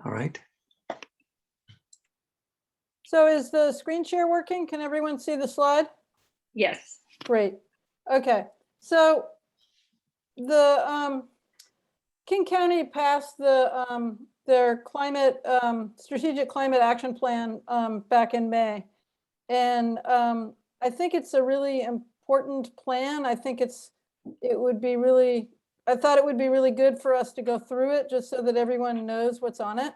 All right. So is the screen share working? Can everyone see the slide? Yes. Great. Okay. So the King County passed the their climate strategic climate action plan back in May, and I think it's a really important plan. I think it would be really. I thought it would be really good for us to go through it just so that everyone knows what's on it.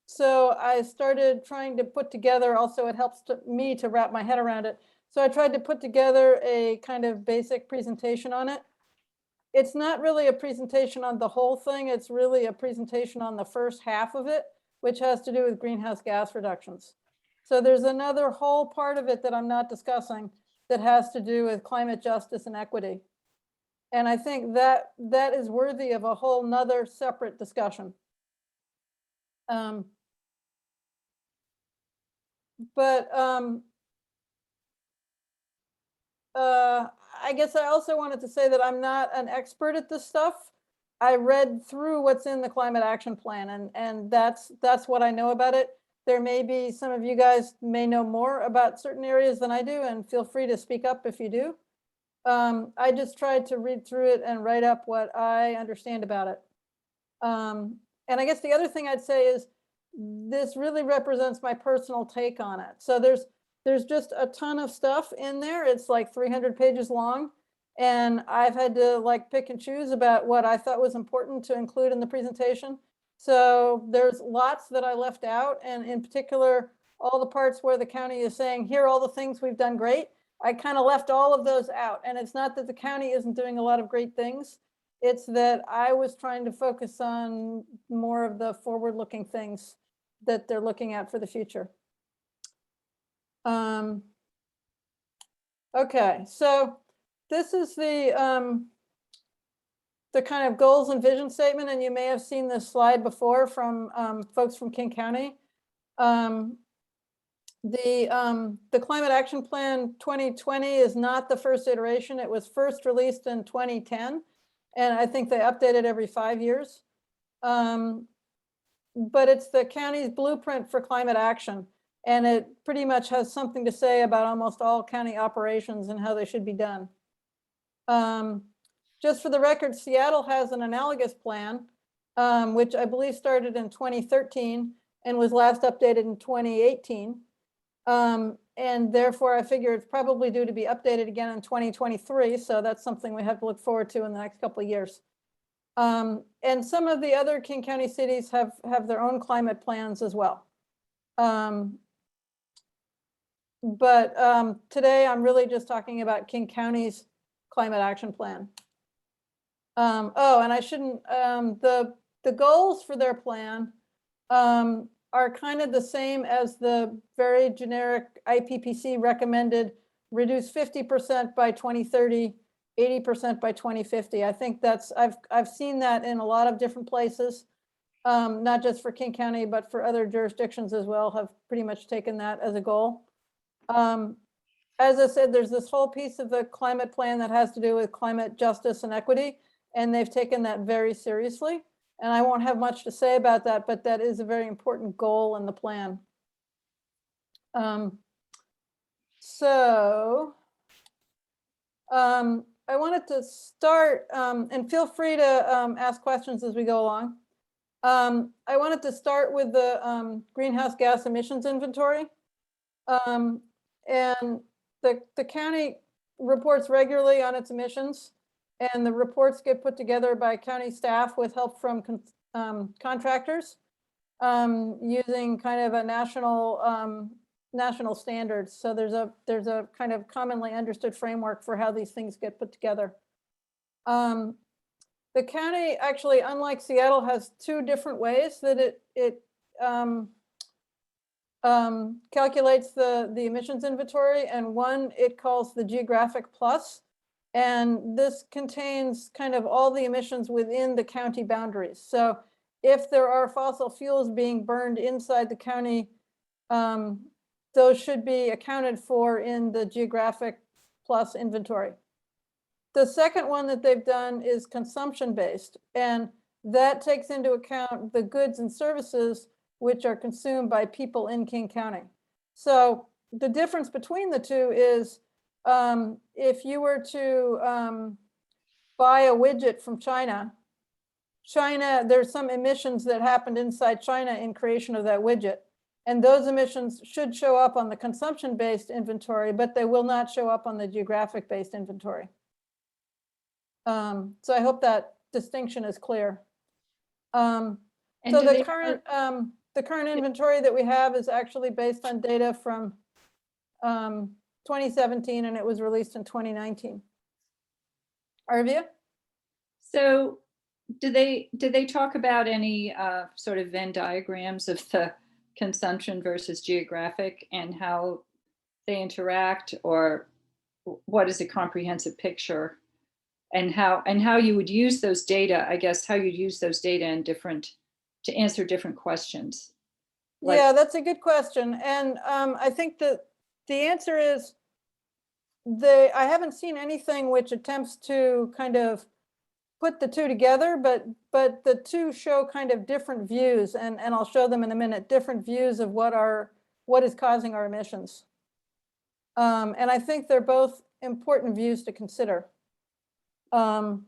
So I started trying to put together, also it helps me to wrap my head around it. So I tried to put together a kind of basic presentation on it. It's not really a presentation on the whole thing. It's really a presentation on the first half of it, which has to do with greenhouse gas reductions. So there's another whole part of it that I'm not discussing that has to do with climate justice and equity. And I think that is worthy of a whole nother separate discussion. I guess I also wanted to say that I'm not an expert at this stuff. I read through what's in the climate action plan, and that's what I know about it. There may be some of you guys may know more about certain areas than I do, and feel free to speak up if you do. I just tried to read through it and write up what I understand about it. And I guess the other thing I'd say is this really represents my personal take on it. So there's just a ton of stuff in there. It's like 300 pages long. And I've had to like pick and choose about what I thought was important to include in the presentation. So there's lots that I left out. And in particular, all the parts where the county is saying, here are all the things we've done great. I kind of left all of those out. And it's not that the county isn't doing a lot of great things. It's that I was trying to focus on more of the forward-looking things that they're looking at for the future. Okay, so this is the kind of goals and vision statement, and you may have seen this slide before from folks from King County. The Climate Action Plan 2020 is not the first iteration. It was first released in 2010, and I think they update it every 5 years. But it's the county's blueprint for climate action. And it pretty much has something to say about almost all county operations and how they should be done. Just for the record, Seattle has an analogous plan, which I believe started in 2013 and was last updated in 2018. And therefore, I figure it's probably due to be updated again in 2023. So that's something we have to look forward to in the next couple of years. And some of the other King County cities have their own climate plans as well. But today I'm really just talking about King County's climate action plan. Oh, and I shouldn't, the goals for their plan are kind of the same as the very generic IPCC recommended reduce 50% by 2030, 80% by 2050. I think that's, I've seen that in a lot of different places, not just for King County, but for other jurisdictions as well, have pretty much taken that as a goal. As I said, there's this whole piece of the climate plan that has to do with climate justice and equity, and they've taken that very seriously. And I won't have much to say about that, but that is a very important goal in the plan. I wanted to start, and feel free to ask questions as we go along. I wanted to start with the greenhouse gas emissions inventory. And the county reports regularly on its emissions, and the reports get put together by county staff with help from contractors using kind of a national standards. So there's a kind of commonly understood framework for how these things get put together. The county actually, unlike Seattle, has two different ways that it calculates the emissions inventory, and one it calls the geographic plus, and this contains kind of all the emissions within the county boundaries. So if there are fossil fuels being burned inside the county, those should be accounted for in the geographic plus inventory. The second one that they've done is consumption based, and that takes into account the goods and services which are consumed by people in King County. So the difference between the two is if you were to buy a widget from China, there's some emissions that happened inside China in creation of that widget. And those emissions should show up on the consumption-based inventory, but they will not show up on the geographic-based inventory. So I hope that distinction is clear. So the current inventory that we have is actually based on data from 2017, and it was released in 2019. Arvia? So did they talk about any sort of Venn diagrams of the consumption versus geographic and how they interact, or what is a comprehensive picture, and how you would use those data, I guess, how you'd use those data in to answer different questions? Yeah, that's a good question. And I think that the answer is I haven't seen anything which attempts to kind of put the two together, but the two show kind of different views, and I'll show them in a minute, different views of what is causing our emissions. And I think they're both important views to consider. But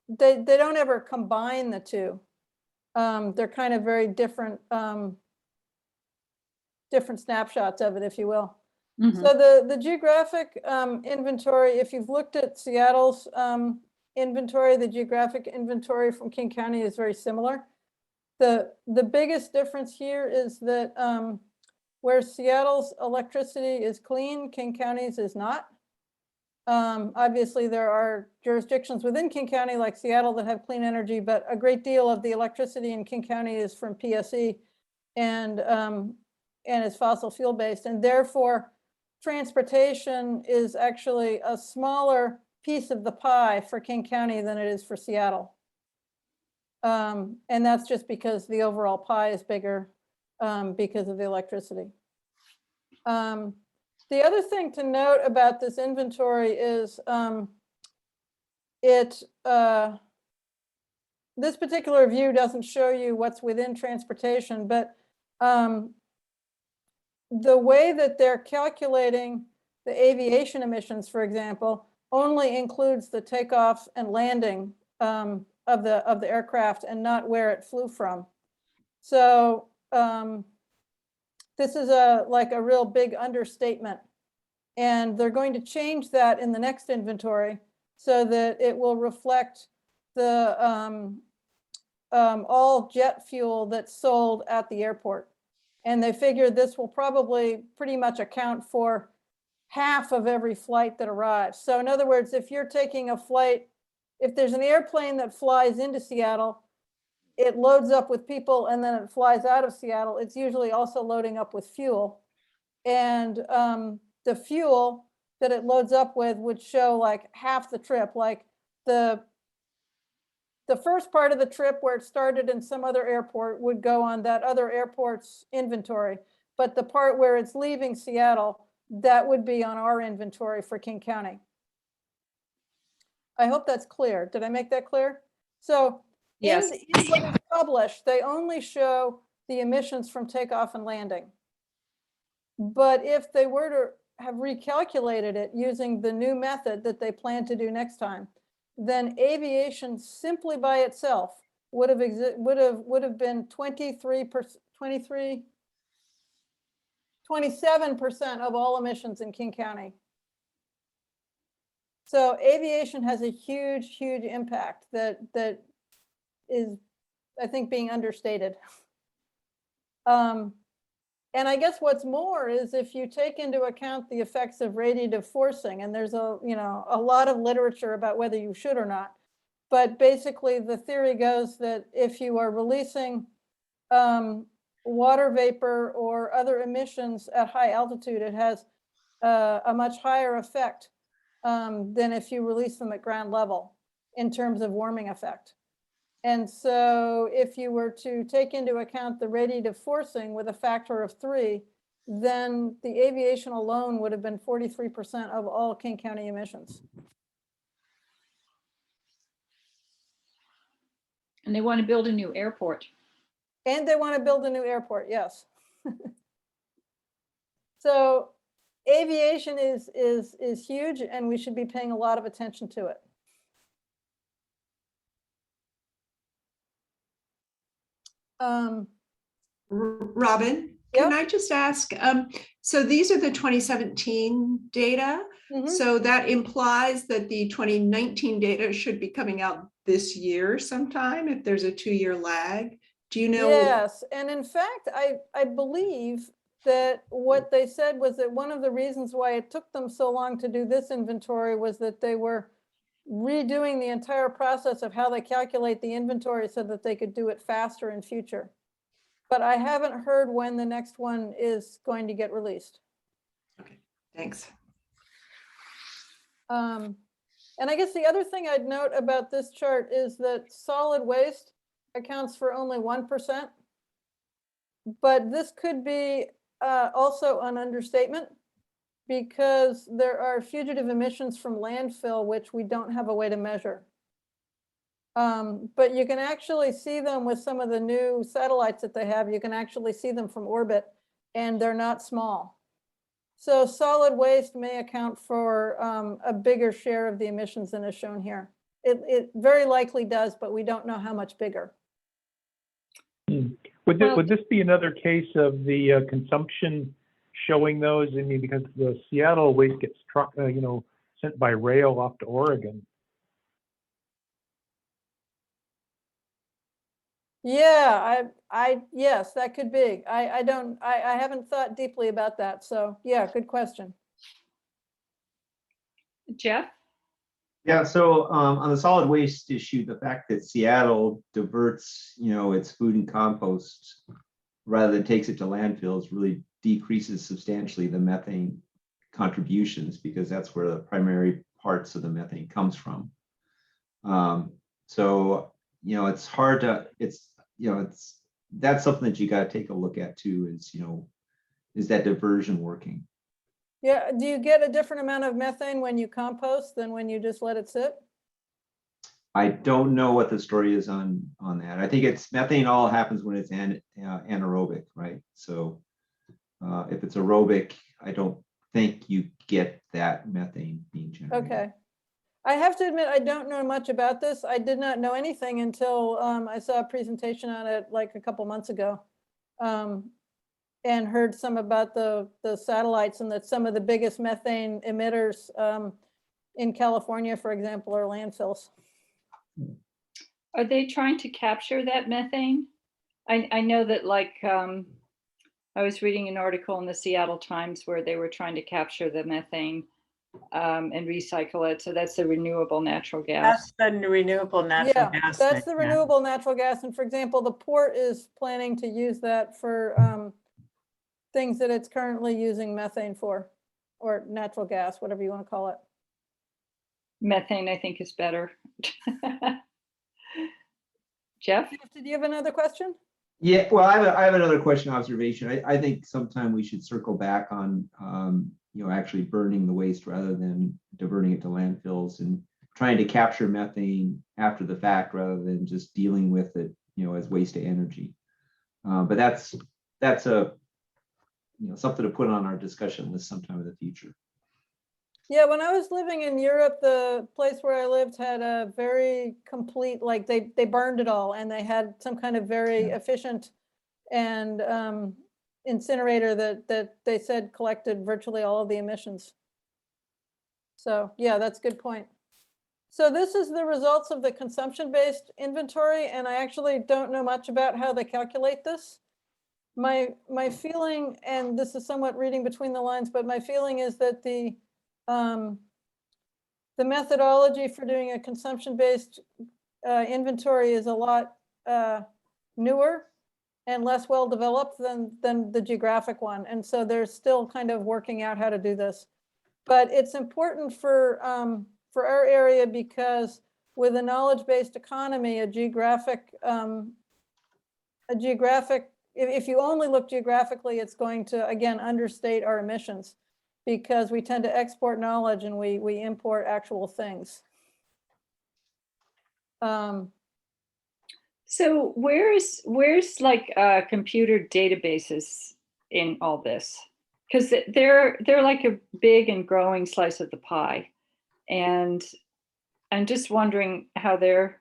they don't ever combine the two. They're kind of very different snapshots of it, if you will. Mm-hmm. So the geographic inventory, if you've looked at Seattle's inventory, the geographic inventory from King County is very similar. The biggest difference here is that where Seattle's electricity is clean, King County's is not. Obviously, there are jurisdictions within King County like Seattle that have clean energy, but a great deal of the electricity in King County is from PSE and is fossil fuel based, and therefore transportation is actually a smaller piece of the pie for King County than it is for Seattle. And that's just because the overall pie is bigger because of the electricity. The other thing to note about this inventory is this particular view doesn't show you what's within transportation, but the way that they're calculating the aviation emissions, for example, only includes the takeoff and landing of the aircraft and not where it flew from. So this is like a real big understatement, and they're going to change that in the next inventory so that it will reflect the all jet fuel that's sold at the airport. And they figure this will probably pretty much account for half of every flight that arrives. So in other words, if you're taking a flight, if there's an airplane that flies into Seattle, it loads up with people and then it flies out of Seattle, it's usually also loading up with fuel. And the fuel that it loads up with would show like half the trip, like the first part of the trip where it started in some other airport would go on that other airport's inventory. But the part where it's leaving Seattle, that would be on our inventory for King County. I hope that's clear. Did I make that clear? So yes. In what is published, they only show the emissions from takeoff and landing. But if they were to have recalculated it using the new method that they plan to do next time, then aviation simply by itself would have been 27% of all emissions in King County. So aviation has a huge impact that is, I think, being understated. And I guess what's more is if you take into account the effects of radiative forcing, and there's a lot of literature about whether you should or not, but basically the theory goes that if you are releasing water vapor or other emissions at high altitude, it has a much higher effect than if you release them at ground level in terms of warming effect. And so if you were to take into account the radiative forcing with a factor of 3, then the aviation alone would have been 43% of all King County emissions. And they want to build a new airport. And they want to build a new airport, yes. So aviation is huge, and we should be paying a lot of attention to it. Robin, Yep. can I just ask, so these are the 2017 data. Mhm. So that implies that the 2019 data should be coming out this year sometime if there's a 2-year lag. Do you know? Yes, and in fact, I believe that what they said was that one of the reasons why it took them so long to do this inventory was that they were redoing the entire process of how they calculate the inventory so that they could do it faster in future. But I haven't heard when the next one is going to get released. Okay, thanks. And I guess the other thing I'd note about this chart is that solid waste accounts for only 1%. But this could be also an understatement, because there are fugitive emissions from landfill, which we don't have a way to measure. But you can actually see them with some of the new satellites that they have. You can actually see them from orbit, and they're not small. So solid waste may account for a bigger share of the emissions than is shown here. It very likely does, but we don't know how much bigger. Would this be another case of the consumption showing those? I mean, because the Seattle waste gets sent by rail off to Oregon. Yeah, yes, that could be. I haven't thought deeply about that. So yeah, good question. Jeff? Yeah, so on the solid waste issue, the fact that Seattle diverts, its food and compost rather than takes it to landfills really decreases substantially the methane contributions, because that's where the primary parts of the methane comes from. So, it's hard to, that's something that you got to take a look at too, is that diversion working? Yeah, do you get a different amount of methane when you compost than when you just let it sit? I don't know what the story is on that. I think it's methane all happens when it's anaerobic, right? So if it's aerobic, I don't think you get that methane being generated. Okay. I have to admit, I don't know much about this. I did not know anything until I saw a presentation on it like a couple months ago, and heard some about the satellites, and that some of the biggest methane emitters in California, for example, are landfills. Are they trying to capture that methane? I know that, like, I was reading an article in the Seattle Times where they were trying to capture the methane and recycle it. So that's the renewable natural gas. That's the renewable natural gas. That's thing, the renewable natural gas. And for example, the port is planning to use that for things that it's currently using methane for, or natural gas, whatever you want to call it. Methane, I think, is better. Jeff? Did you have another question? Yeah, well, I have another question observation. I think sometime we should circle back on actually burning the waste rather than diverting it to landfills, and trying to capture methane after the fact rather than just dealing with it as waste to energy. But that's a something to put on our discussion list sometime in the future. Yeah, when I was living in Europe, the place where I lived had a very complete, like they burned it all, and they had some kind of very efficient and incinerator that they said collected virtually all of the emissions. So yeah, that's a good point. So this is the results of the consumption-based inventory, and I actually don't know much about how they calculate this. My feeling, and this is somewhat reading between the lines, but my feeling is that the methodology for doing a consumption-based inventory is a lot newer and less well developed than the geographic one. And so they're still kind of working out how to do this. But it's important for our area, because with a knowledge-based economy, a geographic, if you only look geographically, it's going to, again, understate our emissions, because we tend to export knowledge and we import actual things. So where's like computer databases in all this? Because they're like a big and growing slice of the pie, and I'm just wondering how they're,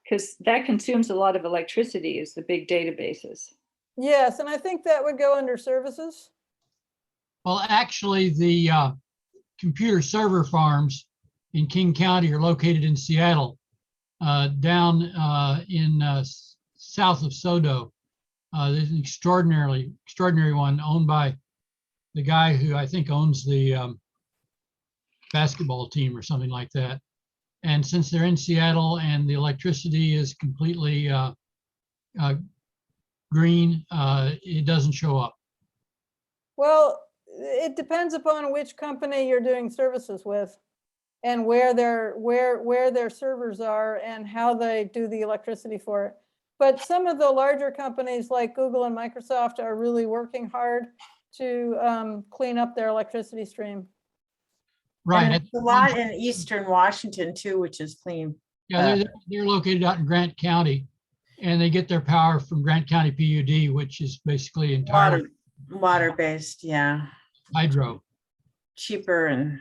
because that consumes a lot of electricity, is the big databases. Yes, and I think that would go under services. Well, actually, the computer server farms in King County are located in Seattle, down in south of Sodo. There's an extraordinary one owned by the guy who I think owns the basketball team or something like that. And since they're in Seattle and the electricity is completely green, it doesn't show up. Well, it depends upon which company you're doing services with and where their servers are and how they do the electricity for it. But some of the larger companies like Google and Microsoft are really working hard to clean up their electricity stream. Right. And there's a lot in Eastern Washington too, which is clean. Yeah, they're located out in Grant County, and they get their power from Grant County PUD, which is basically entirely Water-based, yeah. hydro. Cheaper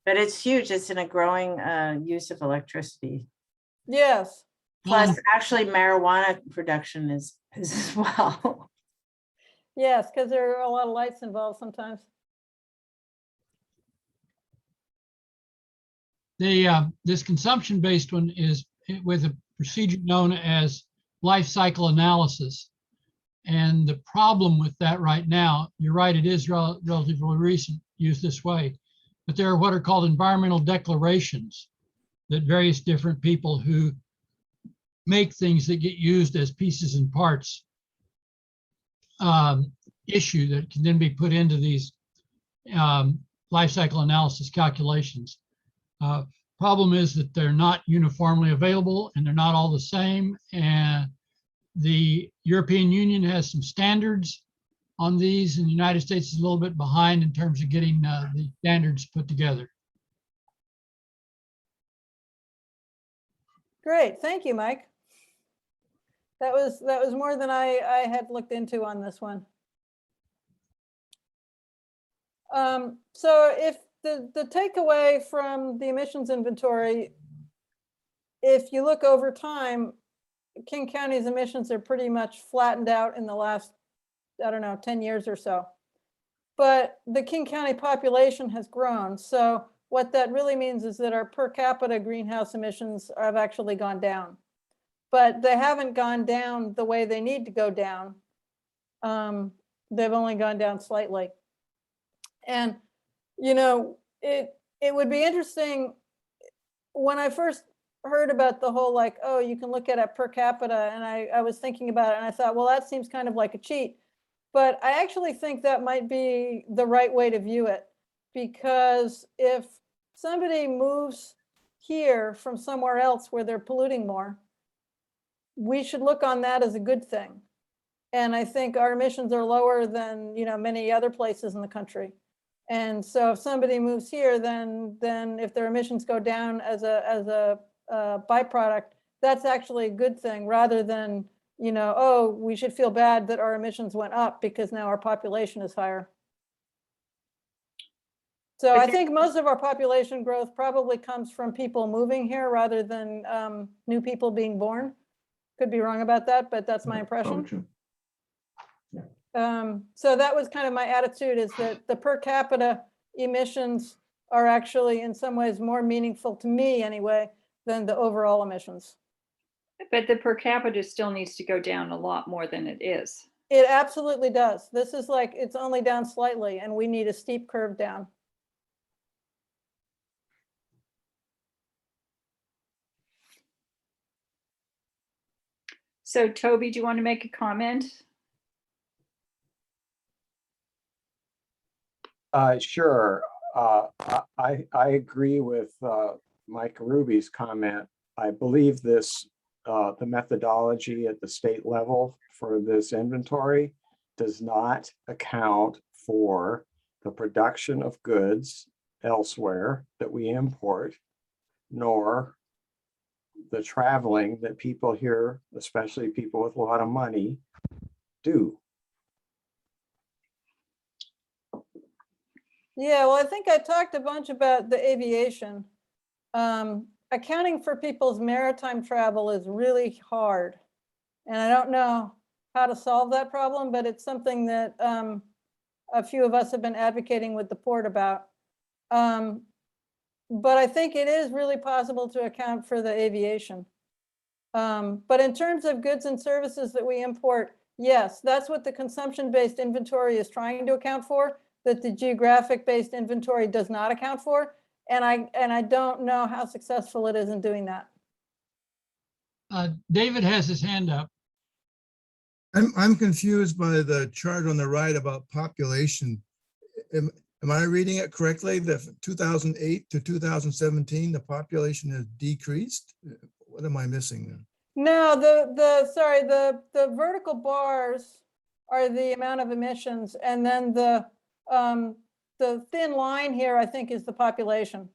but it's huge. It's in a growing use of electricity. Yes. Plus, actually, marijuana production is as well. Yes, because there are a lot of lights involved sometimes. This consumption-based one is with a procedure known as life cycle analysis. And the problem with that right now, you're right, it is relatively recent, used this way, but there are what are called environmental declarations that various different people who make things that get used as pieces and parts issue that can then be put into these life cycle analysis calculations. Problem is that they're not uniformly available and they're not all the same. And the European Union has some standards on these, and the United States is a little bit behind in terms of getting the standards put together. Great, thank you, Mike. That was more than I had looked into on this one. So if the takeaway from the emissions inventory, if you look over time, King County's emissions are pretty much flattened out in the last, I don't know, 10 years or so. But the King County population has grown. So what that really means is that our per capita greenhouse emissions have actually gone down. But they haven't gone down the way they need to go down. They've only gone down slightly. And, you know, it would be interesting when I first heard about the whole, like, oh, you can look at it per capita. And I was thinking about it and I thought, well, that seems kind of like a cheat. But I actually think that might be the right way to view it, because if somebody moves here from somewhere else where they're polluting more, we should look on that as a good thing. And I think our emissions are lower than, you know, many other places in the country. And so if somebody moves here, then if their emissions go down as a byproduct, that's actually a good thing, rather than, you know, oh, we should feel bad that our emissions went up because now our population is higher. So I think most of our population growth probably comes from people moving here rather than new people being born. Could be wrong about that, but that's my impression. So that was kind of my attitude, is that the per capita emissions are actually in some ways more meaningful to me anyway than the overall emissions. But the per capita still needs to go down a lot more than it is. It absolutely does. This is like, it's only down slightly and we need a steep curve down. So Toby, do you want to make a comment? Sure. I agree with Mike Ruby's comment. I believe this, the methodology at the state level for this inventory does not account for the production of goods elsewhere that we import, nor the traveling that people here, especially people with a lot of money, do. Yeah, well, I think I talked a bunch about the aviation. Accounting for people's maritime travel is really hard. And I don't know how to solve that problem, but it's something that a few of us have been advocating with the port about. But I think it is really possible to account for the aviation. But in terms of goods and services that we import, yes, that's what the consumption-based inventory is trying to account for, that the geographic-based inventory does not account for. And I don't know how successful it is in doing that. David has his hand up. I'm confused by the chart on the right about population. Am I reading it correctly? That from 2008 to 2017, the population has decreased? What am I missing then? No, sorry, the vertical bars are the amount of emissions, and then the thin line here, I think, is the population.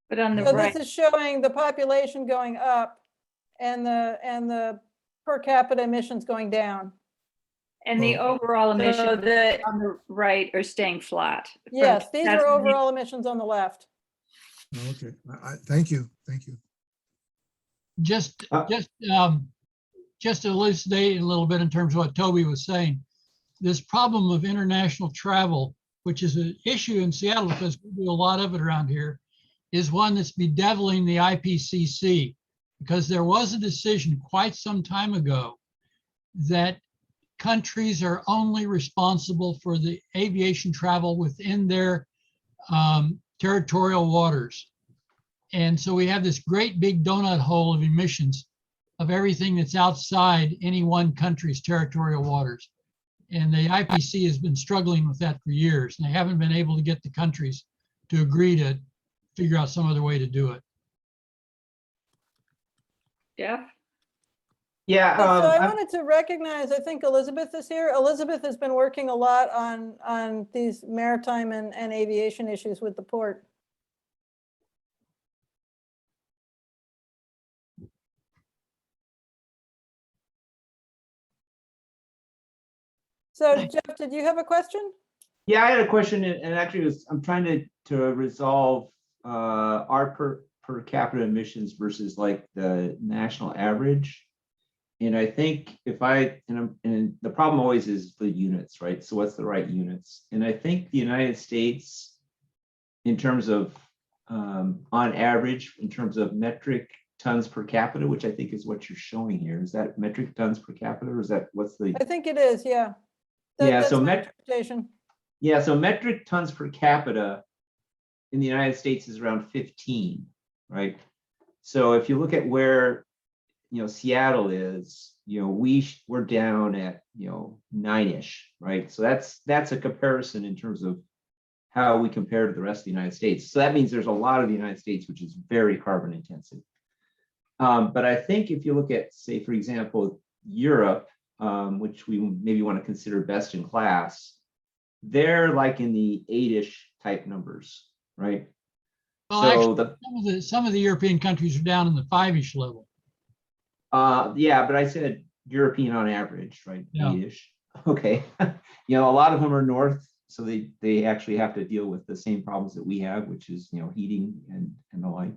But on the So right, this is showing the population going up and the per capita emissions going down. and the overall So emissions the, on the right are staying flat. from Yes, these are 2008. overall emissions on the left. Oh, okay, thank you, thank you. Just Uh, to elucidate a little bit in terms of what Toby was saying, this problem of international travel, which is an issue in Seattle because we do a lot of it around here, is one that's bedeviling the IPCC, because there was a decision quite some time ago that countries are only responsible for the aviation travel within their territorial waters. And so we have this great big donut hole of emissions of everything that's outside any one country's territorial waters. And the IPC has been struggling with that for years, and they haven't been able to get the countries to agree to figure out some other way to do it. Jeff? Yeah, So I I'm- wanted to recognize, I think Elizabeth is here. Elizabeth has been working a lot on these maritime and aviation issues with the port. So Jeff, did you have a question? yeah, I had a question, and actually I'm trying to resolve our per capita emissions versus like the national average. And I think and the problem always is the units, right? So what's the right units? And I think the United States, in terms of on average, in terms of metric tons per capita, which I think is what you're showing here, is that metric tons per capita, or is that what's the? I think it is, yeah. Yeah, That's so my interpretation. Yeah, so metric tons per capita in the United States is around 15, right? So if you look at where, Seattle is, we're down at, 9-ish, right? So that's a comparison in terms of how we compare to the rest of the United States. So that means there's a lot of the United States, which is very carbon intensive. But I think if you look at, say, for example, Europe, which we maybe want to consider best in class, they're like in the 8-ish type numbers, right? Well, So actually, some of the European countries are down in the 5-ish level. yeah, but I said European on average, right? Yeah. 8-ish. Okay. A lot of them are north, so they actually have to deal with the same problems that we have, which is heating and the like.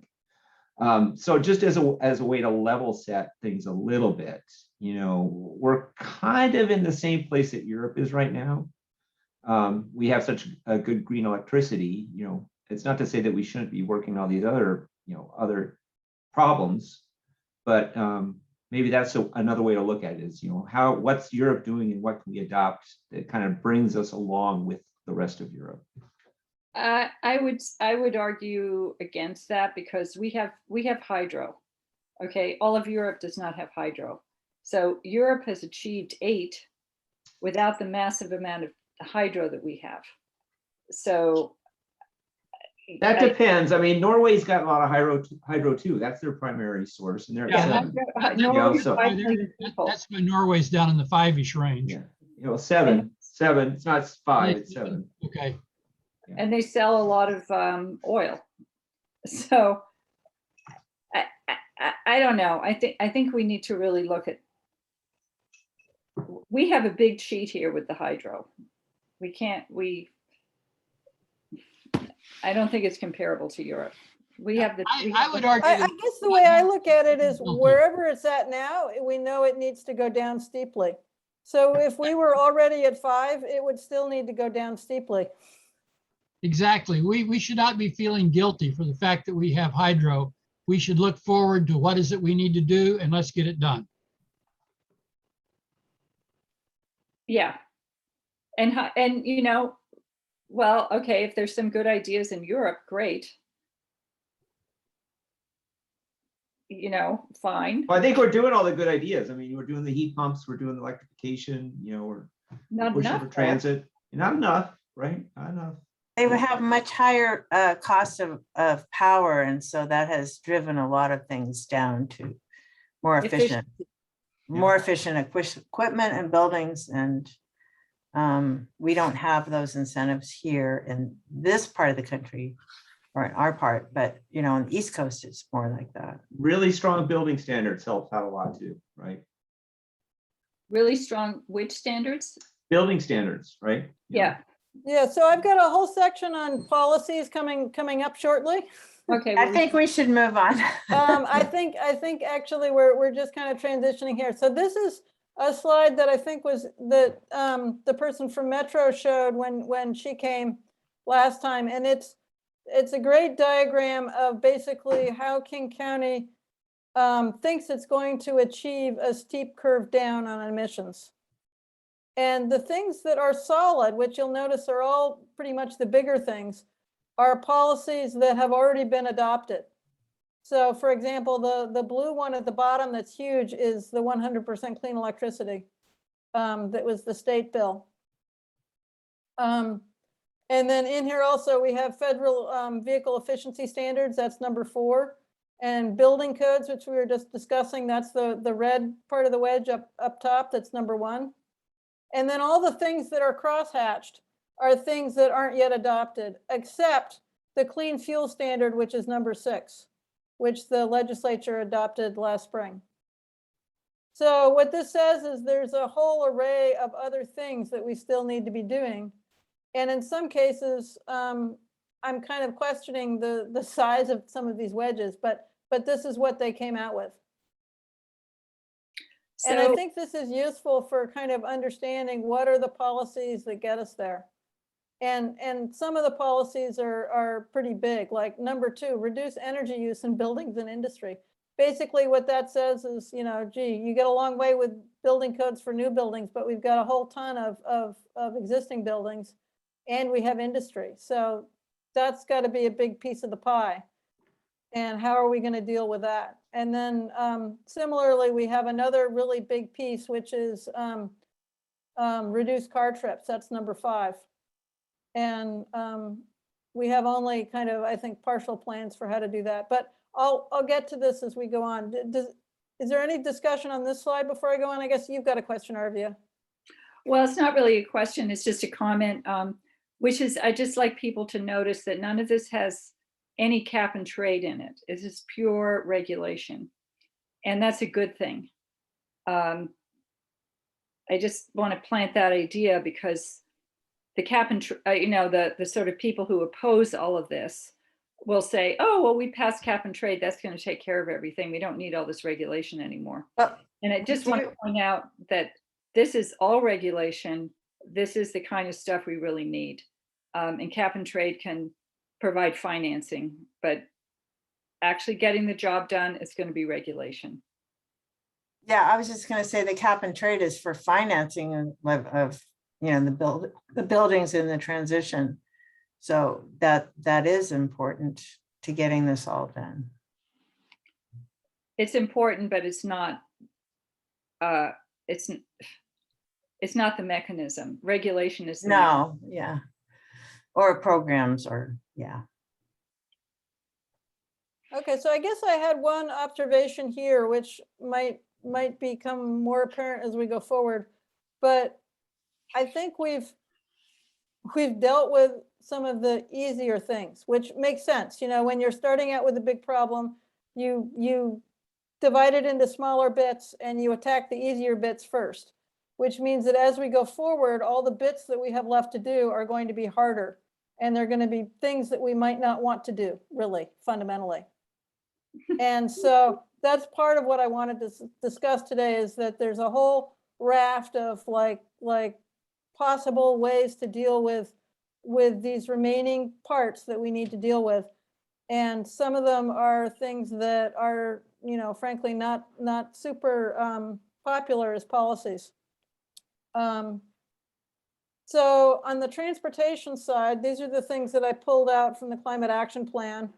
So just as a way to level set things a little bit, we're kind of in the same place that Europe is right now. We have such a good green electricity, it's not to say that we shouldn't be working on these other, other problems, but maybe that's another way to look at it is, what's Europe doing and what can we adopt that kind of brings us along with the rest of Europe? I would argue against that because we have hydro. Okay, all of Europe does not have hydro. So Europe has achieved 8 without the massive amount of hydro that we have. So That depends. I mean, Norway's got a lot of hydro too. That's their primary source, and they're at Yeah, 7. Norway's so- 5 million people. That's why Norway's down in the 5-ish range. Yeah, 7. It's not 5. It's 7. Okay. And they sell a lot of oil. So I don't know. I think we need to really look at, we have a big cheat here with the hydro. I don't think it's comparable to Europe. We have the. I would argue. I that- guess the way I look at it is Okay. wherever it's at now, we know it needs to go down steeply. So if we were already at 5, it would still need to go down steeply. Exactly. We should not be feeling guilty for the fact that we have hydro. We should look forward to what is it we need to do and let's get it done. Yeah. And you know, well, okay, if there's some good ideas in Europe, great. You know, fine. Well, I think we're doing all the good ideas. I mean, we're doing the heat pumps, we're doing the electrification, you know, we're Not pushing enough. for though. transit. Not enough, right? Not enough. They would have much higher cost of power, and so that has driven a lot of things down to more efficient, equipment and buildings, and we don't have those incentives here in this part of the country, or in our part, but you know, on the East Coast, it's more like that. Really strong building standards helps out a lot too, right? Really strong which standards? Building standards, right? You know, Yeah. Yeah, so I've got a whole section on policies coming up shortly. Okay. I well, think we should move on. I think actually we're just kind of transitioning here. So this is a slide that I think was that the person from Metro showed when she came last time, and it's a great diagram of basically how King County thinks it's going to achieve a steep curve down on emissions. And the things that are solid, which you'll notice are all pretty much the bigger things, are policies that have already been adopted. So for example, the blue one at the bottom that's huge is the 100% clean electricity. That was the state bill. And then in here also we have federal vehicle efficiency standards, that's number 4. And building codes, which we were just discussing, that's the red part of the wedge up top, that's number 1. And then all the things that are crosshatched are things that aren't yet adopted, except the clean fuel standard, which is number 6, which the legislature adopted last spring. So what this says is there's a whole array of other things that we still need to be doing. And in some cases, I'm kind of questioning the size of some of these wedges, but this is what they came out with. And I think this is useful for kind of understanding what are the policies that get us there. And some of the policies are pretty big, like number 2, reduce energy use in buildings and industry. Basically what that says is, you know, gee, you get a long way with building codes for new buildings, but we've got a whole ton of existing buildings and we have industry. So that's got to be a big piece of the pie. And how are we going to deal with that? And then similarly, we have another really big piece, which is reduce car trips. That's number 5. And we have only kind of, I think, partial plans for how to do that. But I'll get to this as we go on. Is there any discussion on this slide before I go on? I guess you've got a question, Arvia. Well, it's not really a question, it's just a comment, which is, I just like people to notice that none of this has any cap and trade in it. It's just pure regulation. And that's a good thing. I just want to plant that idea because the cap and, you know, the sort of people who oppose all of this will say, oh, well, we passed cap and trade. That's going to take care of everything. We don't need all this regulation anymore. And I just want to point out that this is all regulation. This is the kind of stuff we really need. And cap and trade can provide financing, but actually getting the job done is going to be regulation. Yeah, I was just going to say the cap and trade is for financing of you know, the buildings in the transition. So that is important to getting this all done. It's important, but it's not it's not the mechanism. Regulation is the No, yeah. Or programs, or yeah. Okay, so I guess I had one observation here, which might become more apparent as we go forward. But I think we've dealt with some of the easier things, which makes sense. You know, when you're starting out with a big problem, you divide it into smaller bits and you attack the easier bits first, which means that as we go forward, all the bits that we have left to do are going to be harder. And they're going to be things that we might not want to do, really, fundamentally. And so that's part of what I wanted to discuss today, is that there's a whole raft of like possible ways to deal with these remaining parts that we need to deal with. And some of them are things that are, you know, frankly, not super popular as policies. So on the transportation side, these are the things that I pulled out from the climate action plan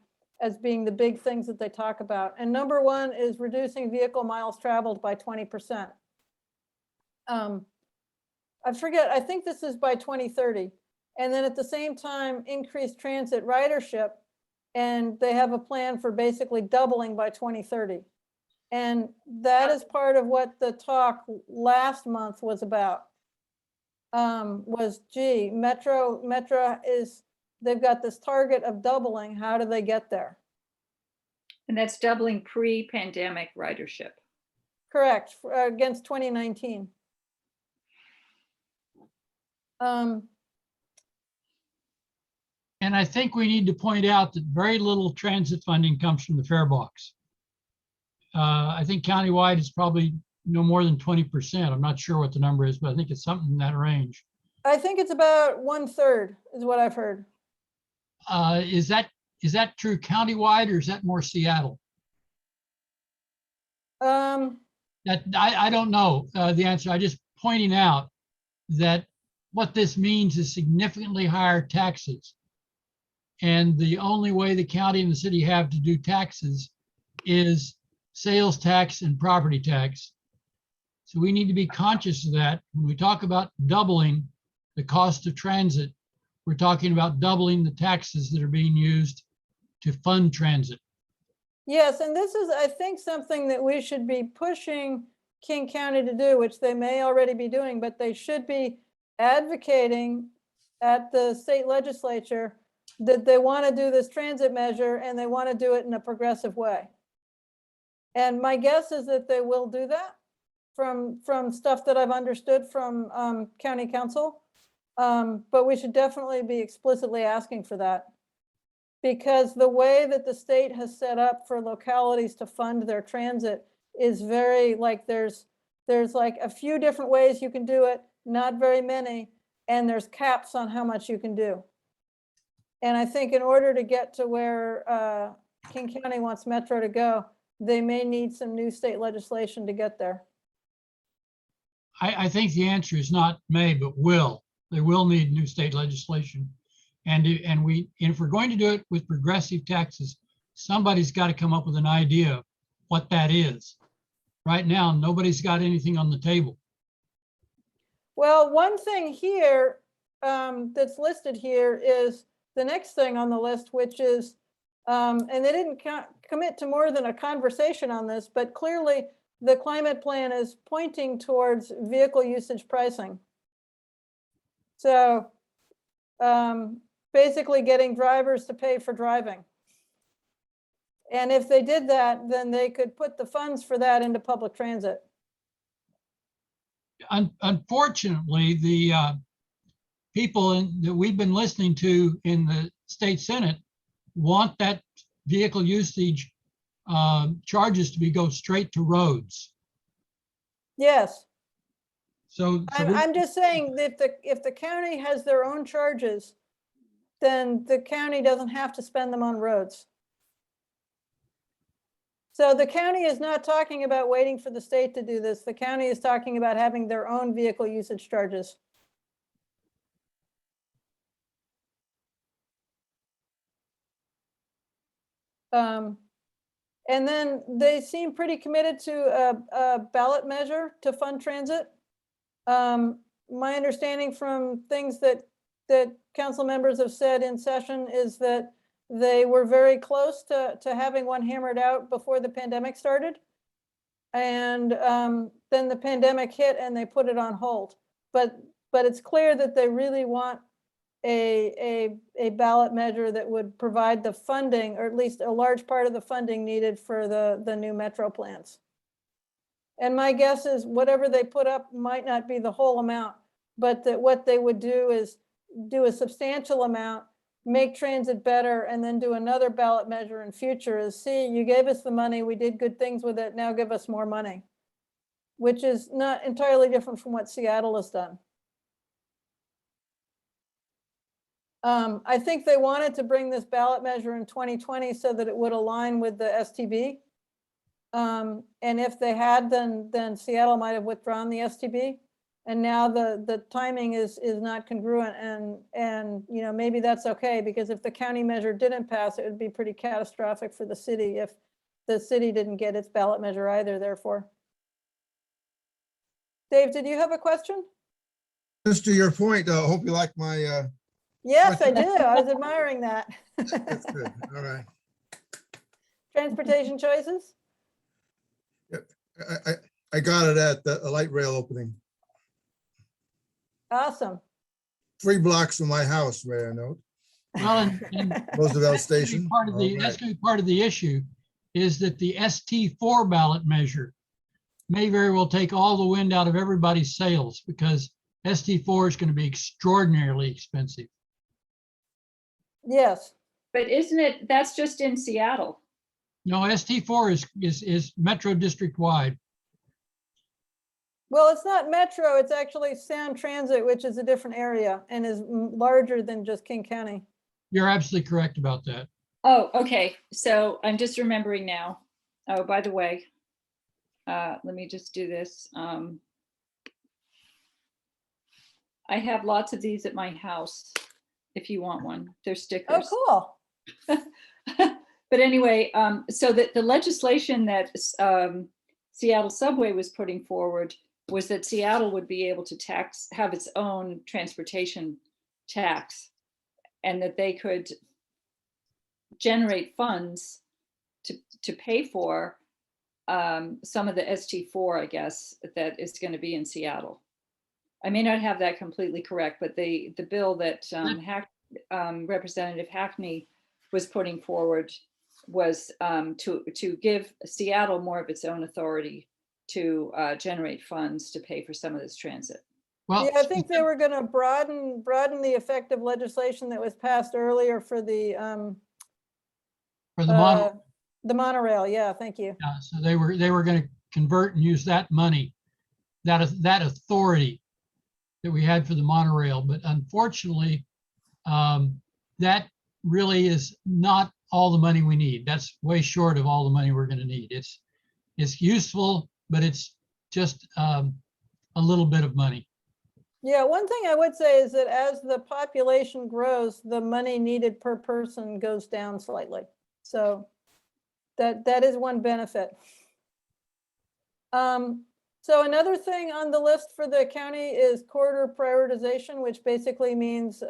as being the big things that they talk about. And number one is reducing vehicle miles traveled by 20%. I forget, I think this is by 2030. And then at the same time, increase transit ridership. And they have a plan for basically doubling by 2030. And that is part of what the talk last month was about. Was, gee, Metro is, they've got this target of doubling. How do they get there? And that's doubling pre-pandemic ridership. Correct, against 2019. And I think we need to point out that very little transit funding comes from the fare box. I think countywide is probably no more than 20%. I'm not sure what the number is, but I think it's something in that range. I think it's about 1/3 is what I've heard. Is that true countywide, or is that more Seattle? That I don't know the answer. I just pointing out that what this means is significantly higher taxes. And the only way the county and the city have to do taxes is sales tax and property tax. So we need to be conscious of that. When we talk about doubling the cost of transit, we're talking about doubling the taxes that are being used to fund transit. Yes, and this is, I think, something that we should be pushing King County to do, which they may already be doing, but they should be advocating at the state legislature that they want to do this transit measure and they want to do it in a progressive way. And my guess is that they will do that from stuff that I've understood from county council. But we should definitely be explicitly asking for that. Because the way that the state has set up for localities to fund their transit is very, like, there's like a few different ways you can do it, not very many, and there's caps on how much you can do. And I think in order to get to where King County wants Metro to go, they may need some new state legislation to get there. I think the answer is not may, but will. They will need new state legislation. And if we're going to do it with progressive taxes, somebody's got to come up with an idea of what that is. Right now, nobody's got anything on the table. Well, one thing here that's listed here is the next thing on the list, which is, and they didn't commit to more than a conversation on this, but clearly the climate plan is pointing towards vehicle usage pricing. So basically getting drivers to pay for driving. And if they did that, then they could put the funds for that into public transit. Unfortunately, the people that we've been listening to in the state Senate want that vehicle usage charges to go straight to roads. Yes. So I'm just saying that if the county has their own charges, then the county doesn't have to spend them on roads. So the county is not talking about waiting for the state to do this. The county is talking about having their own vehicle usage charges. And then they seem pretty committed to a ballot measure to fund transit. My understanding from things that council members have said in session is that they were very close to having one hammered out before the pandemic started. And then the pandemic hit and they put it on hold. But it's clear that they really want a ballot measure that would provide the funding, or at least a large part of the funding needed for the new metro plans. And my guess is whatever they put up might not be the whole amount, but that what they would do is do a substantial amount, make transit better, and then do another ballot measure in future is, see, you gave us the money, we did good things with it, now give us more money, which is not entirely different from what Seattle has done. I think they wanted to bring this ballot measure in 2020 so that it would align with the STB. And if they had, then Seattle might have withdrawn the STB. And now the timing is not congruent, and you know, maybe that's okay, because if the county measure didn't pass, it would be pretty catastrophic for the city if the city didn't get its ballot measure either, therefore. Dave, did you have a question? Just to your point, I hope you like my, Yes, I do. I was admiring that. that's good. All right. Transportation choices? I got it at the light rail opening, Awesome. 3 blocks from my house, Ray, I know. Well, and Roosevelt that's gonna be Station. part of the, All that's right. gonna be part of the issue, is that the ST4 ballot measure may very well take all the wind out of everybody's sails, because ST4 is going to be extraordinarily expensive. Yes. But isn't it, that's just in Seattle? No, ST4 is metro district wide. Well, it's not metro, it's actually Sound Transit, which is a different area and is larger than just King County. You're absolutely correct about that. Oh, okay. So I'm just remembering now. Oh, by the way, let me just do this. I have lots of these at my house, if you want one. They're stickers. Oh, cool. But anyway, so that the legislation that Seattle Subway was putting forward was that Seattle would be able to have its own transportation tax, and that they could generate funds to pay for some of the ST4, I guess, that is going to be in Seattle. I may not have that completely correct, but the bill that Representative Hackney was putting forward was to give Seattle more of its own authority to generate funds to pay for some of this transit. Well, Yeah, I think they were going to broaden the effective legislation that was passed earlier for the for the monorail. Yeah, thank you. so they were going to convert and use that money, that authority that we had for the monorail. But unfortunately, that really is not all the money we need. That's way short of all the money we're going to need. It's useful, but it's just a little bit of money. Yeah, one thing I would say is that as the population grows, the money needed per person goes down slightly. So that is one benefit. So another thing on the list for the county is corridor prioritization, which basically means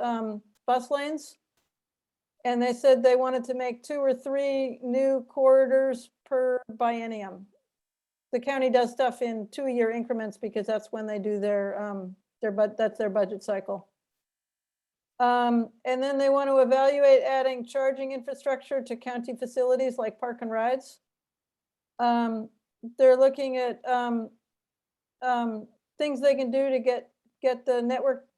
bus lanes. And they said they wanted to make 2 or 3 new corridors per biennium. The county does stuff in 2-year increments because that's when they do that's their budget cycle. And then they want to evaluate adding charging infrastructure to county facilities like park and rides. They're looking at things they can do to get the network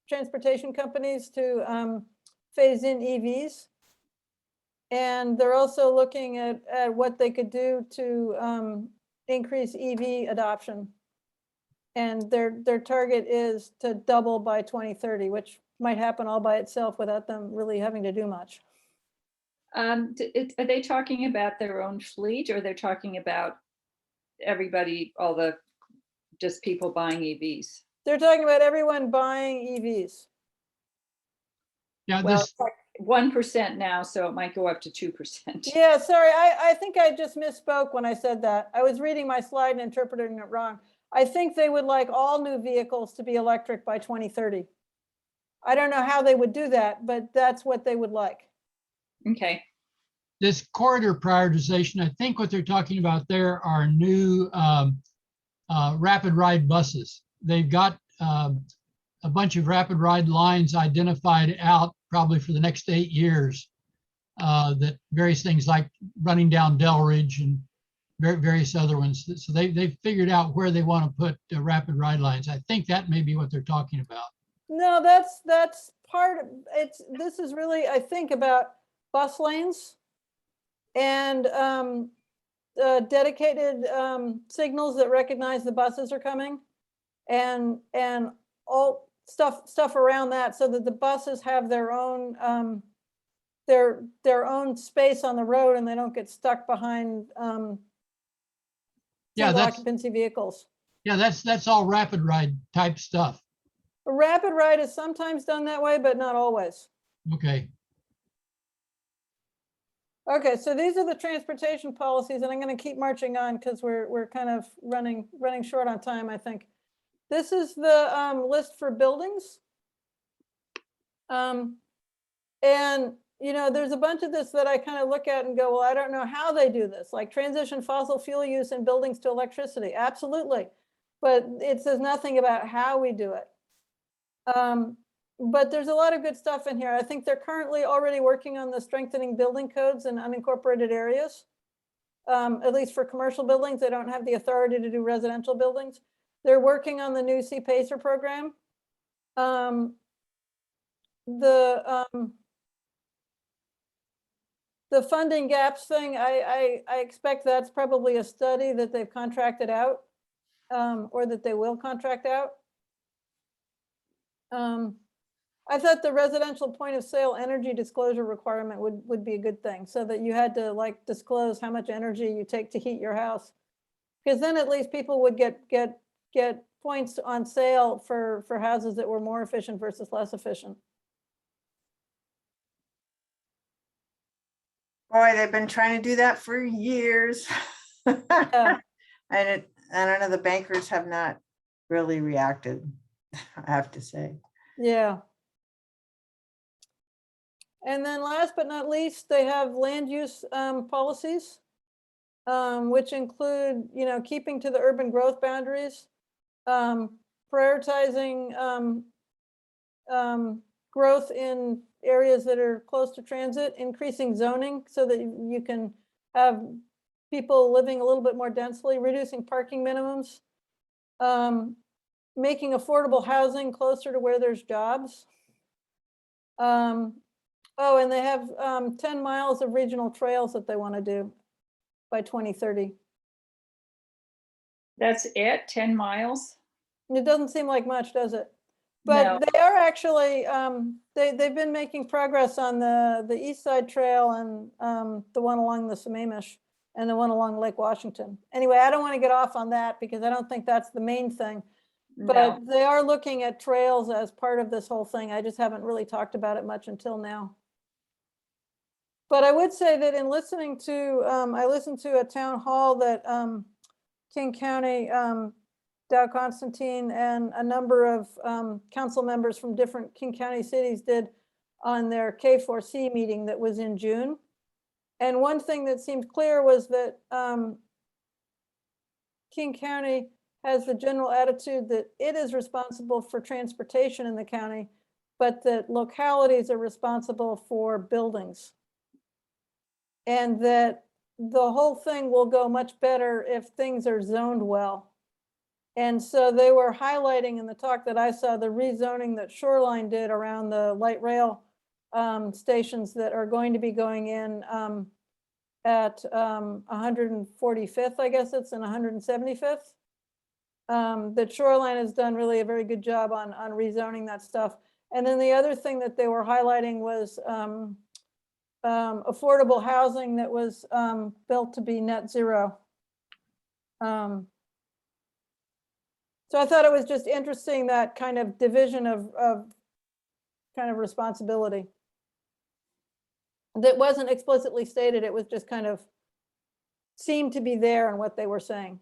transportation companies to phase in EVs. And they're also looking at what they could do to increase EV adoption. And their target is to double by 2030, which might happen all by itself without them really having to do much. Are they talking about their own fleet, or they're talking about everybody, just people buying EVs? They're talking about everyone buying EVs. Yeah, Well, it's like 1% now, so it might go up to 2%. Yeah, sorry, I think I just misspoke when I said that. I was reading my slide and interpreting it wrong. I think they would like all new vehicles to be electric by 2030. I don't know how they would do that, but that's what they would like. Okay. this corridor prioritization, I think what they're talking about there are new rapid ride buses. They've got a bunch of rapid ride lines identified out probably for the next 8 years. That various things like running down Del Ridge and various other ones. So they've figured out where they want to put rapid ride lines. I think that may be what they're talking about. No, that's part of it's, this is really, I think, about bus lanes and dedicated signals that recognize the buses are coming and all stuff around that so that the buses have their own their own space on the road and they don't get stuck behind Yeah, single that's, occupancy vehicles. yeah, that's all rapid ride type stuff. A rapid ride is sometimes done that way, but not always. Okay. Okay, so these are the transportation policies, and I'm going to keep marching on because we're kind of running short on time, I think. This is the list for buildings. And you know, there's a bunch of this that I kind of look at and go, well, I don't know how they do this, like transition fossil fuel use in buildings to electricity. Absolutely. But it says nothing about how we do it. But there's a lot of good stuff in here. I think they're currently already working on the strengthening building codes in unincorporated areas. At least for commercial buildings, they don't have the authority to do residential buildings. They're working on the new CPACER program. The funding gaps thing, I expect that's probably a study that they've contracted out or that they will contract out. I thought the residential point of sale energy disclosure requirement would be a good thing so that you had to like disclose how much energy you take to heat your house. Because then at least people would get points on sale for houses that were more efficient versus less efficient. Boy, they've been trying to do that for years. Yeah. And I don't know, the bankers have not really reacted, I have to say. Yeah. And then last but not least, they have land use policies, which include, you know, keeping to the urban growth boundaries, prioritizing growth in areas that are close to transit, increasing zoning so that you can have people living a little bit more densely, reducing parking minimums, making affordable housing closer to where there's jobs. Oh, and they have 10 miles of regional trails that they want to do by 2030. That's it, 10 miles? It doesn't seem like much, does it? But No. they are actually, they've been making progress on the East Side Trail and the one along the Sammamish and the one along Lake Washington. Anyway, I don't want to get off on that because I don't think that's the main thing. But No. they are looking at trails as part of this whole thing. I just haven't really talked about it much until now. But I would say that in listening to, I listened to a town hall that King County, Dow Constantine and a number of council members from different King County cities did on their K4C meeting that was in June. And one thing that seemed clear was that King County has the general attitude that it is responsible for transportation in the county, but that localities are responsible for buildings. And that the whole thing will go much better if things are zoned well. And so they were highlighting in the talk that I saw the rezoning that Shoreline did around the light rail stations that are going to be going in at 145th, I guess it's, and 175th. That Shoreline has done really a very good job on rezoning that stuff. And then the other thing that they were highlighting was affordable housing that was built to be net zero. So I thought it was just interesting, that kind of division of kind of responsibility. That wasn't explicitly stated, it was just kind of seemed to be there in what they were saying.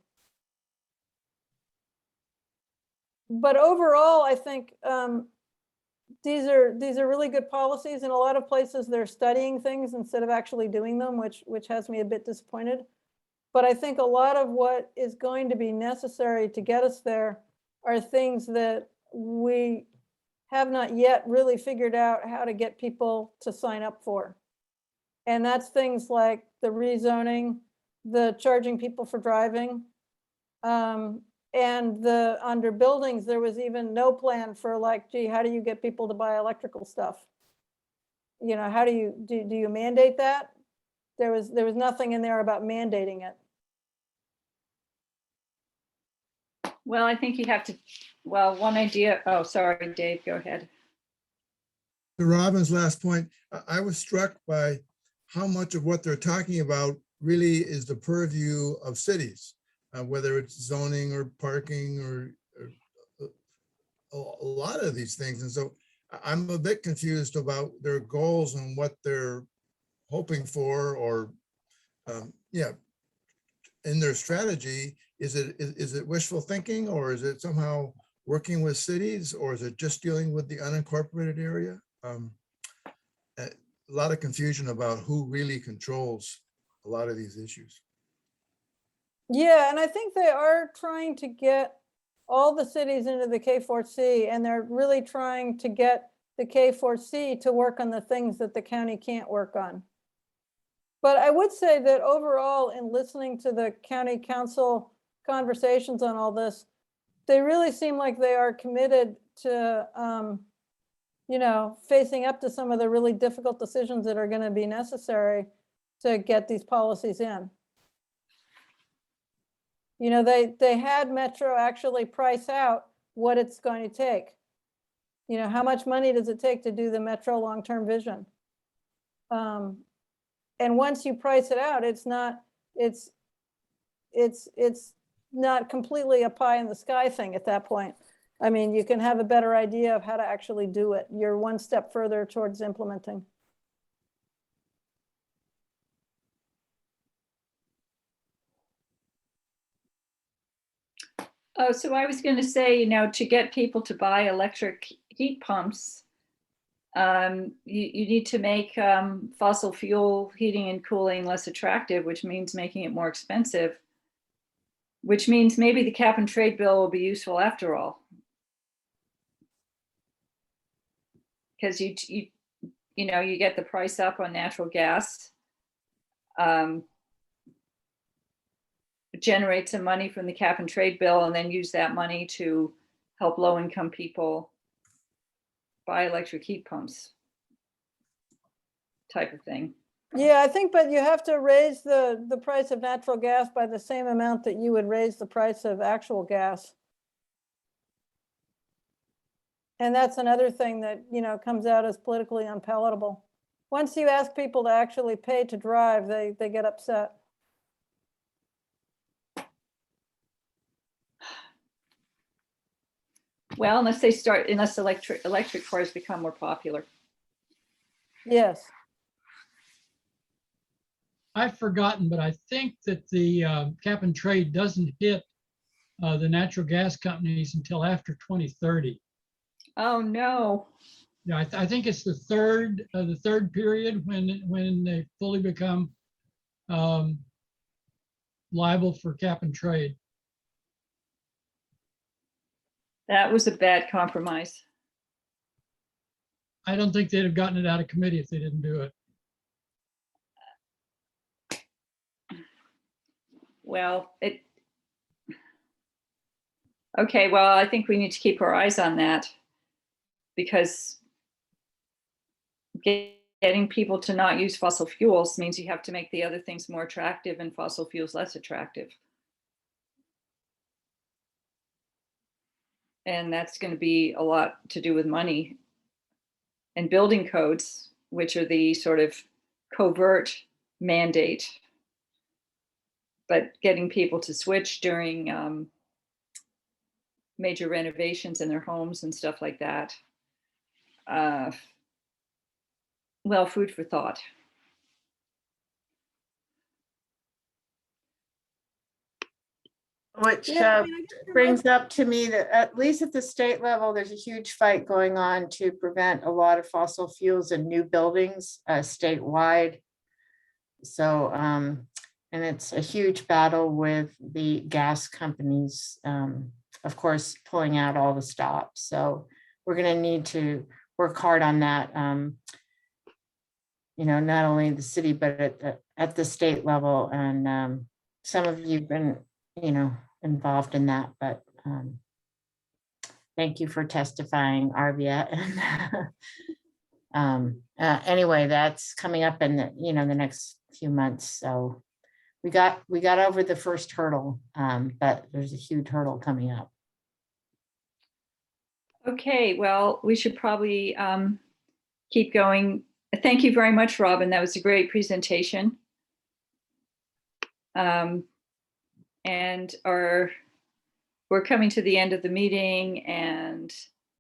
But overall, I think these are really good policies. In a lot of places, they're studying things instead of actually doing them, which has me a bit disappointed. But I think a lot of what is going to be necessary to get us there are things that we have not yet really figured out how to get people to sign up for. And that's things like the rezoning, the charging people for driving. And under buildings, there was even no plan for like, gee, how do you get people to buy electrical stuff? You know, how do you mandate that? There was nothing in there about mandating it. Well, I think you have to, well, one idea, oh, sorry, Dave, go ahead. To Robin's last point, I was struck by how much of what they're talking about really is the purview of cities, whether it's zoning or parking or a lot of these things. And so I'm a bit confused about their goals and what they're hoping for, or yeah, in their strategy. Is it wishful thinking, or is it somehow working with cities, or is it just dealing with the unincorporated area? A lot of confusion about who really controls a lot of these issues. Yeah, and I think they are trying to get all the cities into the K4C, and they're really trying to get the K4C to work on the things that the county can't work on. But I would say that overall, in listening to the county council conversations on all this, they really seem like they are committed to, you know, facing up to some of the really difficult decisions that are going to be necessary to get these policies in. You know, they had Metro actually price out what it's going to take. You know, how much money does it take to do the Metro long-term vision? And once you price it out, it's not completely a pie in the sky thing at that point. I mean, you can have a better idea of how to actually do it. You're one step further towards implementing. Oh, so I was going to say, you know, to get people to buy electric heat pumps, you need to make fossil fuel heating and cooling less attractive, which means making it more expensive, which means maybe the cap and trade bill will be useful after all. Because you know, you get the price up on natural gas, generate some money from the cap and trade bill, and then use that money to help low-income people buy electric heat pumps type of thing. Yeah, I think, but you have to raise the price of natural gas by the same amount that you would raise the price of actual gas. And that's another thing that, you know, comes out as politically unpalatable. Once you ask people to actually pay to drive, they get upset. Well, unless electric cars become more popular. Yes. I've forgotten, but I think that the cap and trade doesn't hit the natural gas companies until after 2030. Oh, no. Yeah, I think it's the third period when they fully become liable for cap and trade. That was a bad compromise. I don't think they'd have gotten it out of committee if they didn't do it. Well, okay, well, I think we need to keep our eyes on that, because getting people to not use fossil fuels means you have to make the other things more attractive and fossil fuels less attractive. And that's going to be a lot to do with money and building codes, which are the sort of covert mandate. But getting people to switch during major renovations in their homes and stuff like that. Well, food for thought. Which Yeah, I mean, I guess you're brings up to me that at least at the state level, there's a huge fight going on to prevent a lot of fossil fuels in new buildings statewide. So, and it's a huge battle with the gas companies, of course, pulling out all the stops. So we're going to need to work hard on that. You know, not only the city, but at the state level. And some of you've been, you know, involved in that, but thank you for testifying, Arvia. Anyway, that's coming up in the, you know, the next few months. So we got over the first hurdle, but there's a huge hurdle coming up. Okay, well, we should probably keep going. Thank you very much, Robin. That was a great presentation. And we're coming to the end of the meeting, and